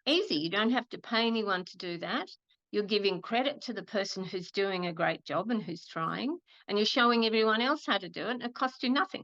Easy. You don't have to pay anyone to do that. You're giving credit to the person who's doing a great job and who's trying, and you're showing everyone else how to do it, and it costs you nothing.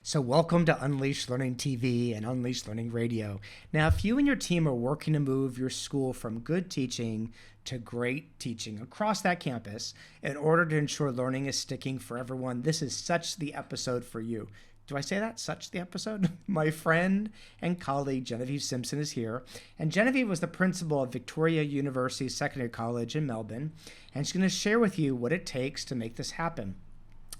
So welcome to Unleashed Learning TV and Unleashed Learning Radio. Now, if you and your team are working to move your school from good teaching to great teaching across that campus in order to ensure learning is sticking for everyone, this is such the episode for you. Do I say that? Such the episode? My friend and colleague Genevieve Simson is here. And Genevieve was the principal of Victoria University Secondary College in Melbourne. And she's going to share with you what it takes to make this happen.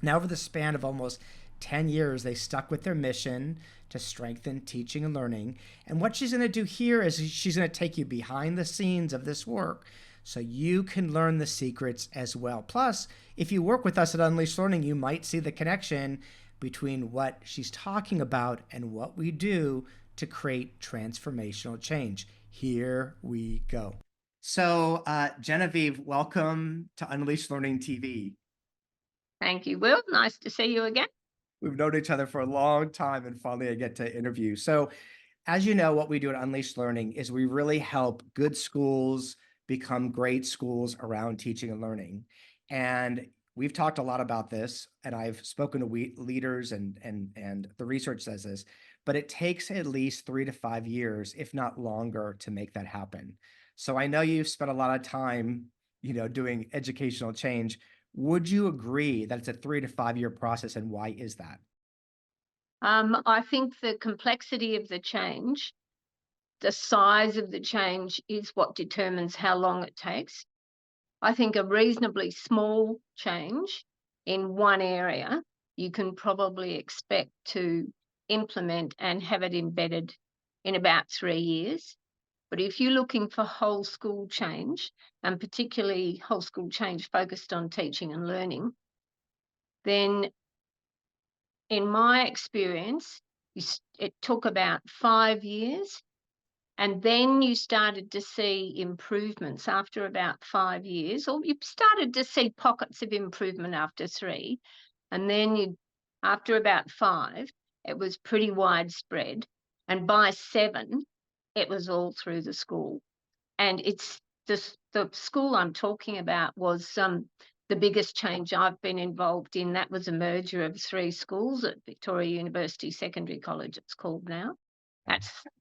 Now, over the span of almost 10 years, they stuck with their mission to strengthen teaching and learning. And what she's going to do here is she's going to take you behind the scenes of this work so you can learn the secrets as well. Plus, if you work with us at Unleashed Learning, you might see the connection between what she's talking about and what we do to create transformational change. Here we go. So, Genevieve, welcome to Unleashed Learning TV. Thank you, Will. Nice to see you again. We've known each other for a long time, and finally I get to interview. So, as you know, what we do at Unleashed Learning is we really help good schools become great schools around teaching and learning. And we've talked a lot about this, and I've spoken to leaders, and the research says this, but it takes at least 3 to 5 years, if not longer, to make that happen. So I know you've spent a lot of time, doing educational change. Would you agree that it's a 3 to 5 year process, and why is that? I think the complexity of the change, the size of the change is what determines how long it takes. I think a reasonably small change in one area, you can probably expect to implement and have it embedded in about 3 years. But if you're looking for whole school change, and particularly whole school change focused on teaching and learning, then in my experience, it took about 5 years, and then you started to see improvements after about 5 years, or you started to see pockets of improvement after 3, and then after about 5, it was pretty widespread, and by 7, it was all through the school. And it's the school I'm talking about was the biggest change I've been involved in. That was a merger of 3 schools at Victoria University Secondary College, it's called now.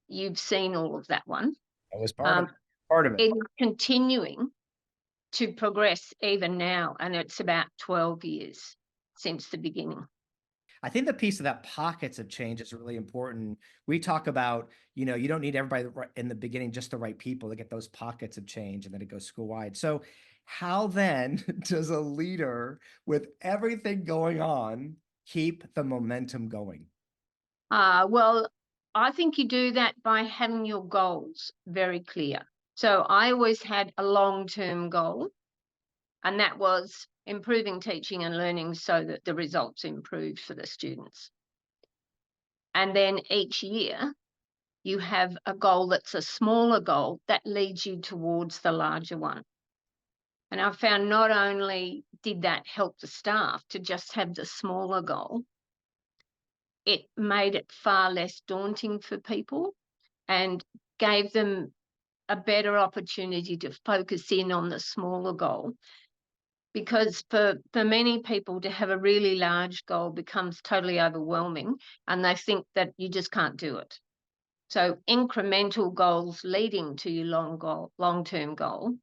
You've seen all of that one. I was part of it. It is continuing to progress even now, and it's about 12 years since the beginning. I think the piece of that pockets of change is really important. We talk about, you don't need everybody in the beginning, just the right people to get those pockets of change, and then it goes school wide. So how then does a leader with everything going on keep the momentum going? Well, I think you do that by having your goals very clear. So I always had a long-term goal, and that was improving teaching and learning so that the results improved for the students. And then each year, you have a goal that's a smaller goal that leads you towards the larger one. And I found not only did that help the staff to just have the smaller goal, it made it far less daunting for people and gave them a better opportunity to focus in on the smaller goal. Because for many people, to have a really large goal becomes totally overwhelming, and they think that you just can't do it. So incremental goals leading to your long-term goal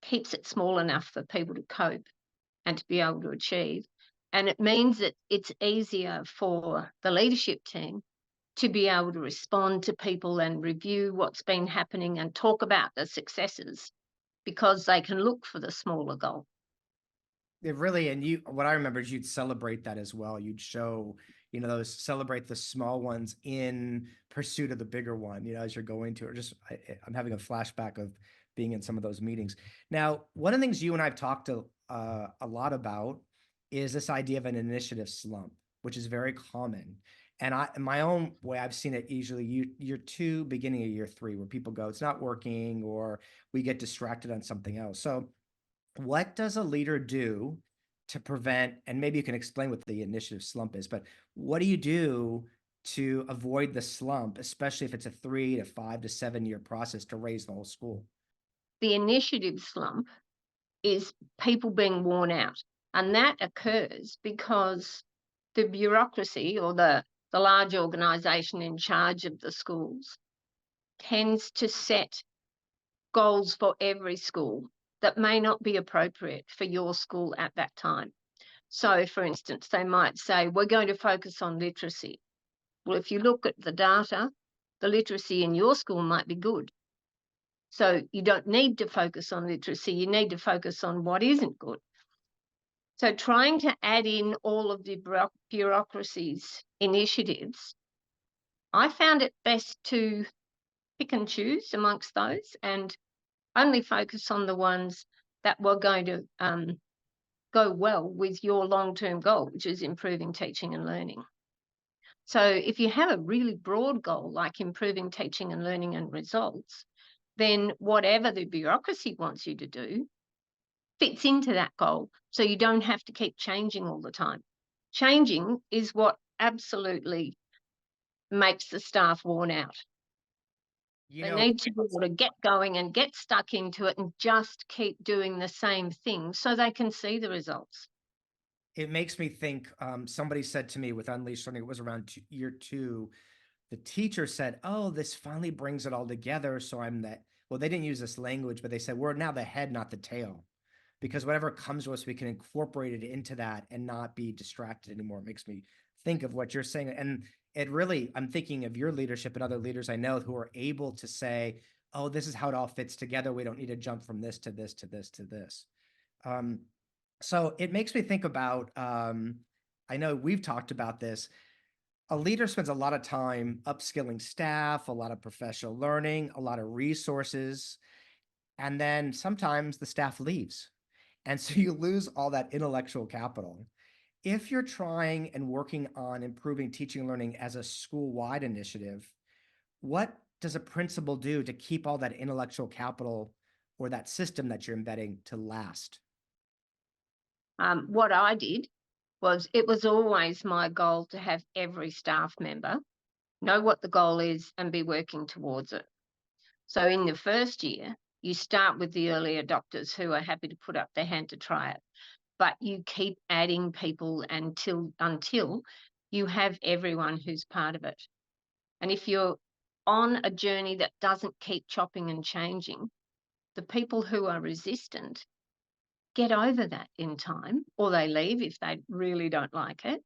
keeps it small enough for people to cope and to be able to achieve. And it means that it's easier for the leadership team to be able to respond to people and review what's been happening and talk about the successes, because they can look for the smaller goal. It really, and what I remember is you'd celebrate that as well. You'd show, celebrate the small ones in pursuit of the bigger one, as you're going to, or I'm having a flashback of being in some of those meetings. Now, one of the things you and I've talked a lot about is this idea of an initiative slump, which is very common. And in my own way, I've seen it usually year two, beginning of year three, where people go, it's not working, or we get distracted on something else. So what does a leader do to prevent, and maybe you can explain what the initiative slump is, but what do you do to avoid the slump, especially if it's a 3 to 5 to 7 year process to raise the whole school? The initiative slump is people being worn out. And that occurs because the bureaucracy or the large organisation in charge of the schools tends to set goals for every school that may not be appropriate for your school at that time. So, for instance, they might say, we're going to focus on literacy. Well, if you look at the data, the literacy in your school might be good. So you don't need to focus on literacy, you need to focus on what isn't good. So trying to add in all of the bureaucracy's initiatives, I found it best to pick and choose amongst those and only focus on the ones that were going to go well with your long-term goal, which is improving teaching and learning. So if you have a really broad goal like improving teaching and learning and results, then whatever the bureaucracy wants you to do fits into that goal. So you don't have to keep changing all the time. Changing is what absolutely makes the staff worn out. You They know, need to be able to get going and get stuck into it and just keep doing the same thing so they can see the results. it makes me think, somebody said to me with Unleashed Learning, it was around year two, the teacher said, "Oh, this finally brings it all together." So I'm that, well, they didn't use this language, but they said, we're now the head, not the tail. Because whatever comes to us, we can incorporate it into that and not be distracted anymore. It makes me think of what you're saying. And it really, I'm thinking of your leadership and other leaders I know who are able to say, oh, this is how it all fits together. We don't need to jump from this to this to this to this. Um, so it makes me think about, I know we've talked about this. A leader spends a lot of time upskilling staff, a lot of professional learning, a lot of resources, and then sometimes the staff leaves. And so you lose all that intellectual capital. If you're trying and working on improving teaching and learning as a school-wide initiative, what does a principal do to keep all that intellectual capital or that system that you're embedding to last? What I did was it was always my goal to have every staff member know what the goal is and be working towards it. So in the first year, you start with the early adopters who are happy to put up their hand to try it, but you keep adding people until you have everyone who's part of it. And if you're on a journey that doesn't keep chopping and changing, the people who are resistant get over that in time, or they leave if they really don't like it,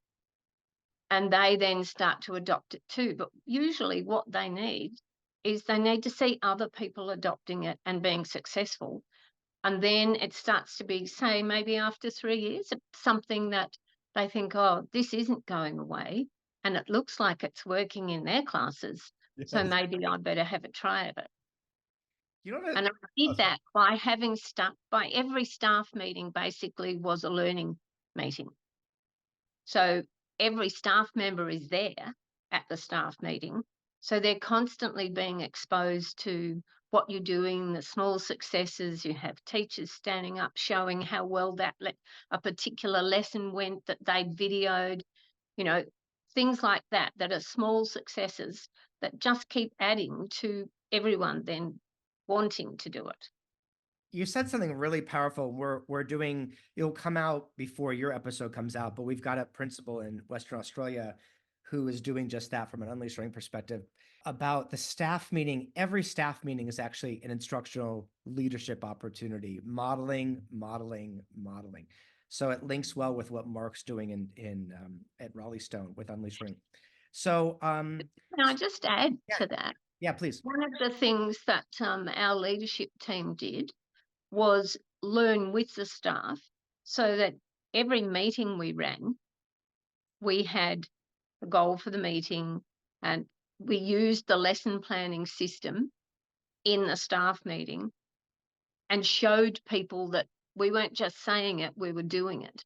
and they then start to adopt it too. But usually what they need is they need to see other people adopting it and being successful. And then it starts to be, say, maybe after 3 years, something that they think, oh, this isn't going away and it looks like it's working in their classes. So Yes. maybe I better have a try of it. You know what? And I did that by having by every staff meeting basically was a learning meeting. So every staff member is there at the staff meeting. So they're constantly being exposed to what you're doing, the small successes. You have teachers standing up showing how well a particular lesson went that they'd videoed, you know, things like that, that are small successes that just keep adding to everyone then wanting to do it. You said something really powerful. We're doing, it'll come out before your episode comes out, but we've got a principal in Western Australia who is doing just that from an Unleashed Learning perspective about the staff meeting. Every staff meeting is actually an instructional leadership opportunity, modeling, modeling, modeling. So it links well with what Mark's doing in at Raleigh Stone with Unleashed Learning. So Can I just add yeah, to that? yeah, please. One of the things that our leadership team did was learn with the staff so that every meeting we ran, we had a goal for the meeting and we used the lesson planning system in the staff meeting and showed people that we weren't just saying it, we were doing it.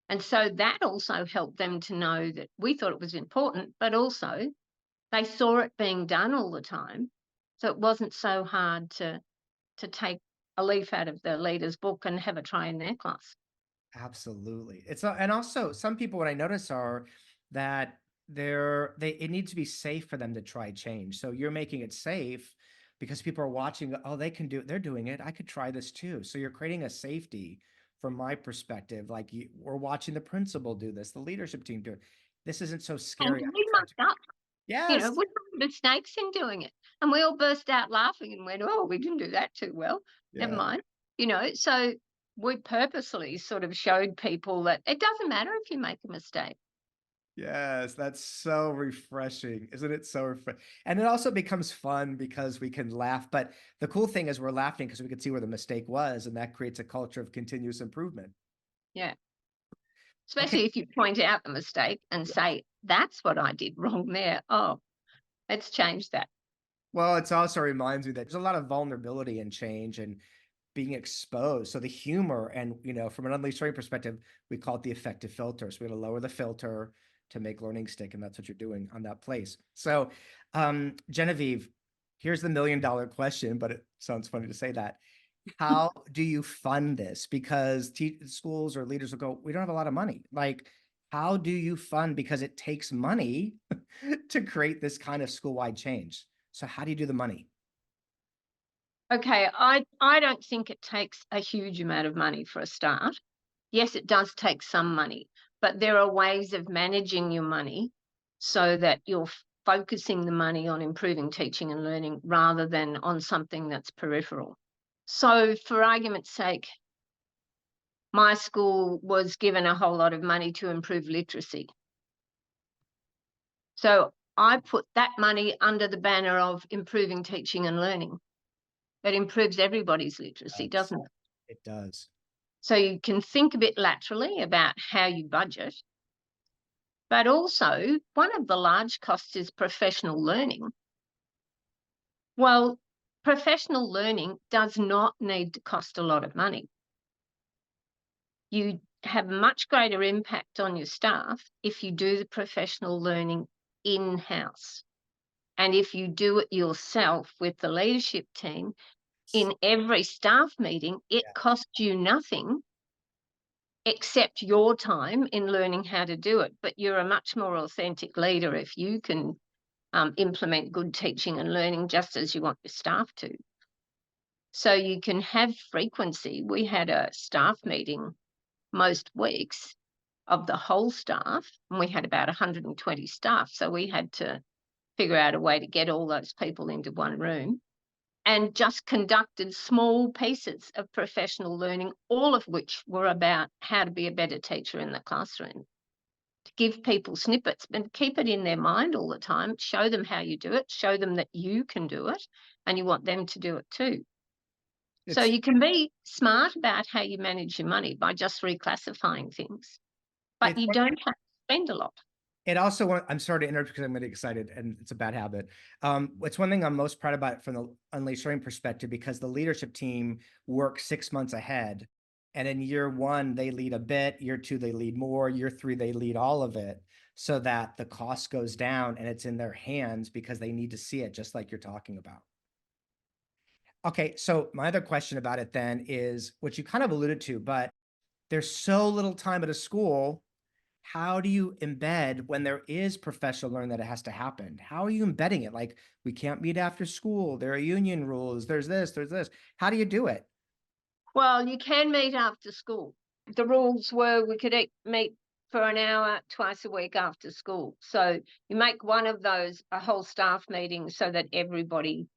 And so that also helped them to know that we thought it was important, but also they saw it being done all the time. So it wasn't so hard to take a leaf out of the leader's book and have a try in their class. Absolutely. And also some people what I notice are that it needs to be safe for them to try change. So you're making it safe because people are watching, oh, they can do it. They're doing it. I could try this too. So you're creating a safety from my perspective. Like we're watching the principal do this, the leadership team do it. This isn't so And scary. I we can try mucked to. up, Yes. we made mistakes in doing it. And we all burst out laughing and went, oh, we didn't do that too well. Never Yeah. mind. So we purposely sort of showed people that it doesn't matter if you make a mistake. Yes, that's so refreshing. Isn't it so and it also becomes fun because we can laugh, but the cool thing is we're laughing because we can see where the mistake was, and that creates a culture of continuous improvement. Yeah. Okay. Especially if you point out the mistake and Yeah. say, that's what I did wrong there. Oh, let's change that. Well, it's also reminds me that there's a lot of vulnerability and change and being exposed. So the humor and, from an unleashed learning perspective, we call it the effective filter. So we got to lower the filter to make learning stick. And that's what you're doing on that place. So, Genevieve, here's the $1 million question, but it sounds funny to say that. How do you fund this? Because schools or leaders will go, we don't have a lot of money. Like, how do you fund? Because it takes money to create this kind of school-wide change. So how do you do the money? Okay, I don't think it takes a huge amount of money for a start. Yes, it does take some money, but there are ways of managing your money so that you're focusing the money on improving teaching and learning rather than on something that's peripheral. So, for argument's sake, my school was given a whole lot of money to improve literacy. So, I put that money under the banner of improving teaching and learning. It improves everybody's literacy, Does. doesn't it? It does. So you can think a bit laterally about how you budget, but also one of the large costs is professional learning. Well, professional learning does not need to cost a lot of money. You have much greater impact on your staff if you do the professional learning in-house. And if you do it yourself with the leadership team, in every staff meeting, it Yeah. costs you nothing except your time in learning how to do it. But you're a much more authentic leader if you can implement good teaching and learning just as you want your staff to. So you can have frequency. We had a staff meeting most weeks of the whole staff, and we had about 120 staff. So we had to figure out a way to get all those people into one room and just conducted small pieces of professional learning, all of which were about how to be a better teacher in the classroom. To give people snippets and keep it in their mind all the time, show them how you do it, show them that you can do it, and you want them to do it too. So It's you can be smart about how you manage your money by just reclassifying things, but it's you don't have to spend a lot. it also I'm sorry to interrupt because I'm getting excited and it's a bad habit. It's one thing I'm most proud about from the Unleashed Learning perspective because the leadership team works 6 months ahead. And in year one, they lead a bit, year two, they lead more, year three, they lead all of it so that the cost goes down and it's in their hands because they need to see it, just like you're talking about. Okay, so my other question about it then is what you kind of alluded to, but there's so little time at a school. How do you embed when there is professional learning that it has to happen? How are you embedding it? Like, we can't meet after school. There are union rules. There's this, there's this. How do you do it? Well, you can meet after school. The rules were we could meet for an hour twice a week after school. So you make one of those a whole staff meeting so that everybody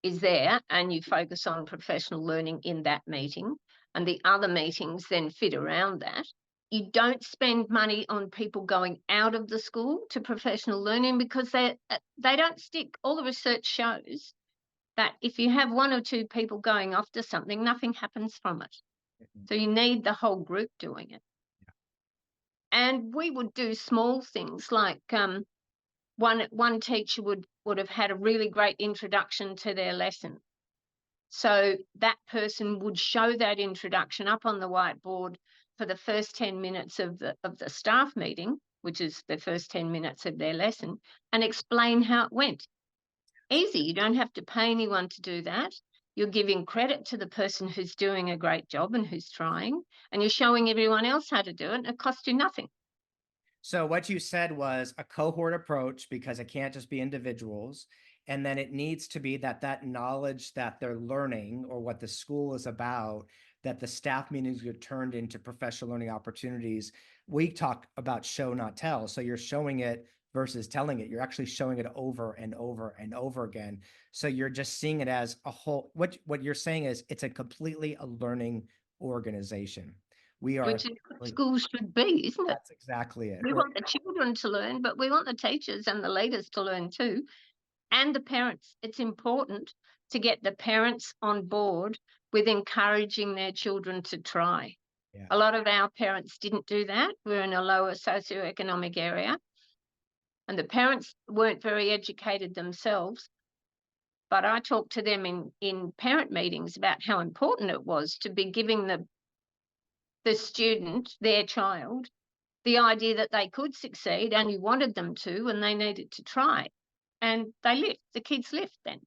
is there and you focus on professional learning in that meeting. And the other meetings then fit around that. You don't spend money on people going out of the school to professional learning because they don't stick. All the research shows that if you have one or two people going off to something, nothing happens from it. Mhm. So you need the whole group doing it. And we would do small things like one teacher would have had a really great introduction to their lesson. So that person would show that introduction up on the whiteboard for the first 10 minutes of the staff meeting, which is the first 10 minutes of their lesson, and explain how it went. Easy. You don't have to pay anyone to do that. You're giving credit to the person who's doing a great job and who's trying, and you're showing everyone else how to do it, and it costs you nothing. So what you said was a cohort approach because it can't just be individuals. And then it needs to be that knowledge that they're learning or what the school is about, that the staff meetings get turned into professional learning opportunities. We talk about show, not tell. So you're showing it versus telling it. You're actually showing it over and over and over again. So you're just seeing it as a whole. What you're saying is it's a completely a learning organization. We are, Which is what schools should be, isn't it? that's exactly it. We want the children to learn, but we want the teachers and the leaders to learn too, and the parents. It's important to get the parents on board with encouraging their children to try. Yeah. A lot of our parents didn't do that. We're in a lower socioeconomic area, and the parents weren't very educated themselves. But I talked to them in parent meetings about how important it was to be giving the student, their child, the idea that they could succeed, and you wanted them to, and they needed to try. And they lift, the kids lift then.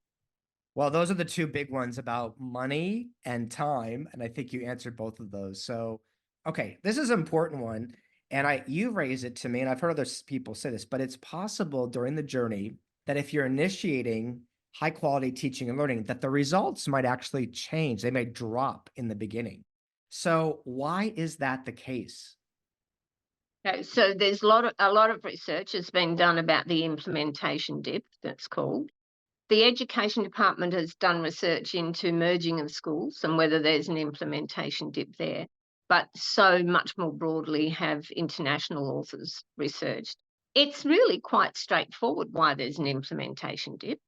Well, those are the two big ones about money and time. And I think you answered both of those. So, okay, this is an important one. And you raise it to me, and I've heard other people say this, but it's possible during the journey that if you're initiating high quality teaching and learning, that the results might actually change. They may drop in the beginning. So why is that the case? Okay, so there's a lot of research has been done about the implementation dip, that's called. The education department has done research into merging of schools and whether there's an implementation dip there. But so much more broadly have international authors researched. It's really quite straightforward why there's an implementation dip.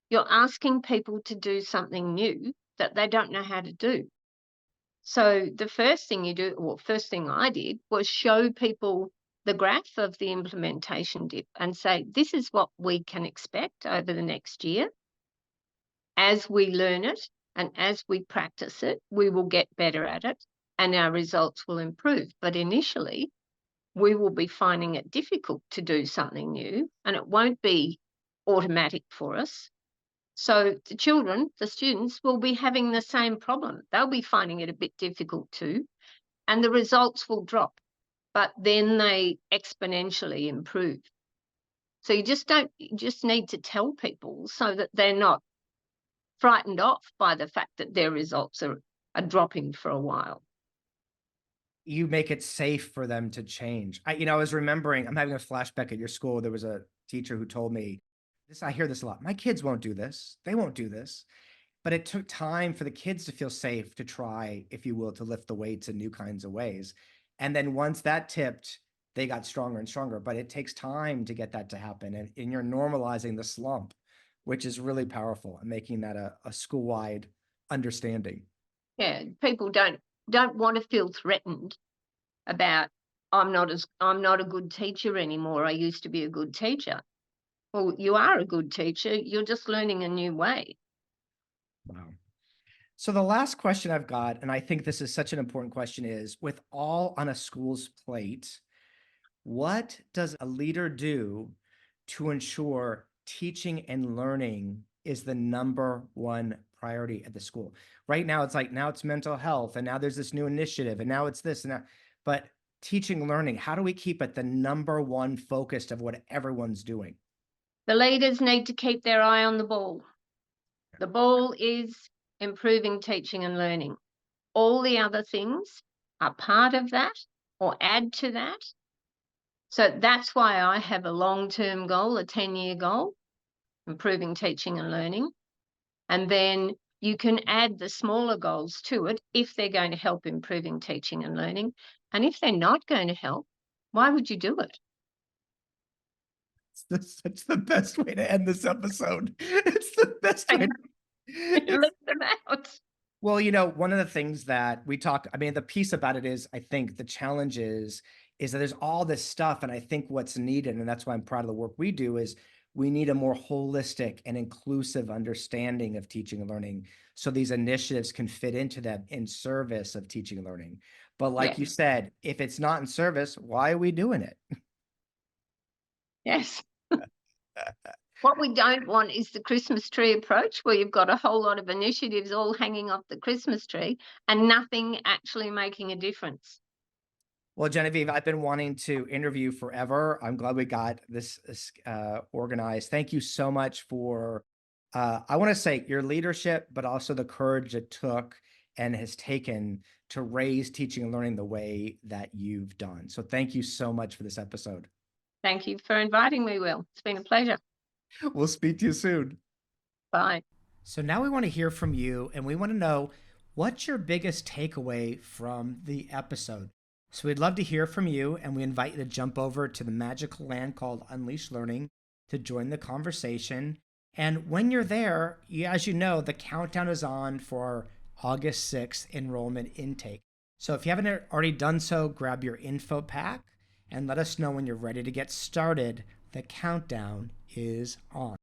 You're asking people to do something new that they don't know how to do. So the first thing you do, or first thing I did, was show people the graph of the implementation dip and say, this is what we can expect over the next year. As we learn it and as we practice it, we will get better at it and our results will improve. But initially, we will be finding it difficult to do something new, and it won't be automatic for us. So the children, the students, will be having the same problem. They'll be finding it a bit difficult too, and the results will drop, but then they exponentially improve. So you just need to tell people so that they're not frightened off by the fact that their results are dropping for a while. You make it safe for them to change. I was remembering, I'm having a flashback at your school. There was a teacher who told me this. I hear this a lot. My kids won't do this. They won't do this. But it took time for the kids to feel safe to try, if you will, to lift the weights in new kinds of ways. And then once that tipped, they got stronger and stronger. But it takes time to get that to happen. And you're normalizing the slump, which is really powerful and making that a school-wide understanding. Yeah, people don't want to feel threatened about I'm not a good teacher anymore. I used to be a good teacher. Well, you are a good teacher. You're just learning a new way. Wow. So the last question I've got, and I think this is such an important question, is with all on a school's plate, what does a leader do to ensure teaching and learning is the number one priority at the school? Right now, it's like now it's mental health, and now there's this new initiative, and now it's this and that. But teaching, learning, how do we keep it the number one focus of what everyone's doing? The leaders need to keep their eye on the ball. The ball is improving teaching and learning. All the other things are part of that or add to that. So that's why I have a long-term goal, a 10-year goal, improving teaching and learning. And then you can add the smaller goals to it if they're going to help improving teaching and learning. And if they're not going to help, why would you do it? It's the best way to end this episode. It's the best way. Let them out. Well, one of the things that we talk, I mean, the piece about it is, I think the challenge is that there's all this stuff. And I think what's needed, and that's why I'm proud of the work we do, is we need a more holistic and inclusive understanding of teaching and learning. So these initiatives can fit into that in service of teaching and learning. But like you Yes. said, if it's not in service, why are we doing it? Yes. What we don't want is the Christmas tree approach, where you've got a whole lot of initiatives all hanging off the Christmas tree and nothing actually making a difference. Well, Genevieve, I've been wanting to interview forever. I'm glad we got this organized. Thank you so much for, I want to say your leadership, but also the courage it took and has taken to raise teaching and learning the way that you've done. So thank you so much for this episode. Thank you for inviting me, Will. It's been a pleasure. We'll speak to you soon. Bye. So now we want to hear from you, and we want to know what's your biggest takeaway from the episode. So we'd love to hear from you, and we invite you to jump over to the magical land called Unleash Learning to join the conversation. And when you're there, as you know, the countdown is on for our August 6th enrollment intake. So if you haven't already done so, grab your info pack and let us know when you're ready to get started. The countdown is on.